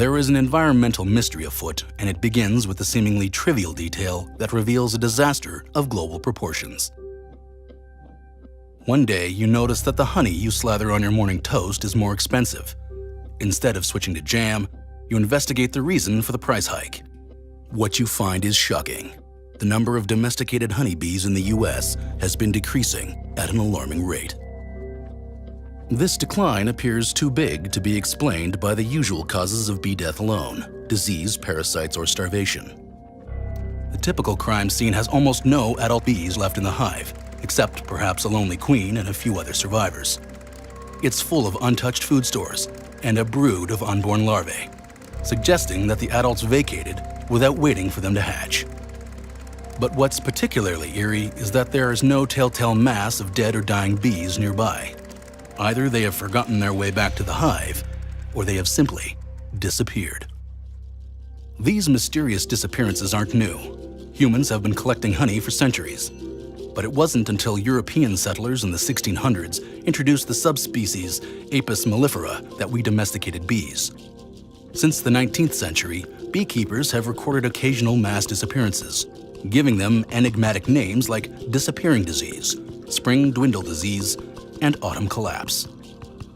There is an environmental mystery afoot, and it begins with the seemingly trivial detail that reveals a disaster of global proportions. One day, you notice that the honey you slather on your morning toast is more expensive. Instead of switching to jam, you investigate the reason for the price hike. What you find is shocking. The number of domesticated honeybees in the US has been decreasing at an alarming rate. This decline appears too big to be explained by the usual causes of bee death alone: disease, parasites, or starvation. The typical crime scene has almost no adult bees left in the hive, except perhaps a lonely queen and a few other survivors. It's full of untouched food stores and a brood of unborn larvae, suggesting that the adults vacated without waiting for them to hatch. But what's particularly eerie is that there is no telltale mass of dead or dying bees nearby. Either they have forgotten their way back to the hive, or they have simply disappeared. These mysterious disappearances aren't new. Humans have been collecting honey for centuries. But it wasn't until European settlers in the 1600s introduced the subspecies Apis mellifera that we domesticated bees. Since the 19th century, beekeepers have recorded occasional mass disappearances, giving them enigmatic names like disappearing disease, spring dwindle disease, and autumn collapse.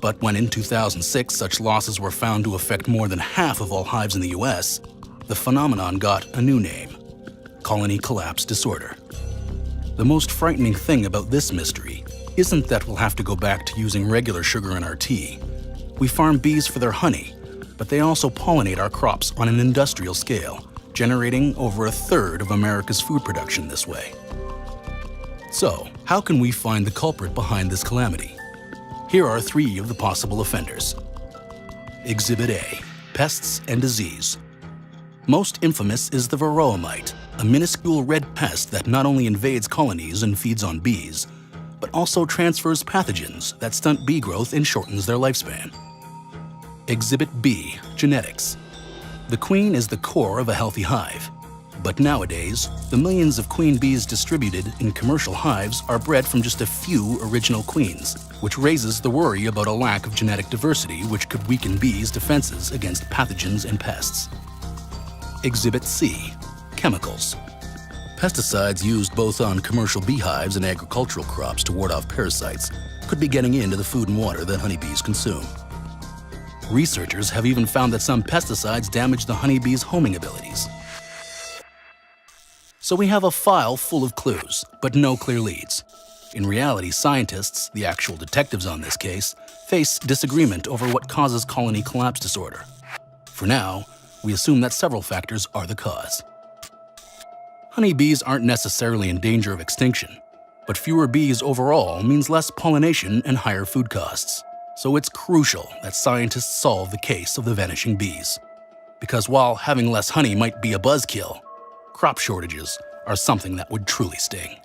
But when in 2006 such losses were found to affect more than half of all hives in the US, the phenomenon got a new name: colony collapse disorder. The most frightening thing about this mystery isn't that we'll have to go back to using regular sugar in our tea. We farm bees for their honey, but they also pollinate our crops on an industrial scale, generating over a third of America's food production this way. So, how can we find the culprit behind this calamity? Here are 3 of the possible offenders. Exhibit A: pests and disease. Most infamous is the varroa mite, a minuscule red pest that not only invades colonies and feeds on bees, but also transfers pathogens that stunt bee growth and shortens their lifespan. Exhibit B: genetics. The queen is the core of a healthy hive. But nowadays, the millions of queen bees distributed in commercial hives are bred from just a few original queens, which raises the worry about a lack of genetic diversity which could weaken bees' defenses against pathogens and pests. Exhibit C: chemicals. Pesticides used both on commercial beehives and agricultural crops to ward off parasites could be getting into the food and water that honeybees consume. Researchers have even found that some pesticides damage the honeybees' homing abilities. So we have a file full of clues, but no clear leads. In reality, scientists, the actual detectives on this case, face disagreement over what causes colony collapse disorder. For now, we assume that several factors are the cause. Honeybees aren't necessarily in danger of extinction, but fewer bees overall means less pollination and higher food costs. So it's crucial that scientists solve the case of the vanishing bees. Because while having less honey might be a buzzkill, crop shortages are something that would truly sting.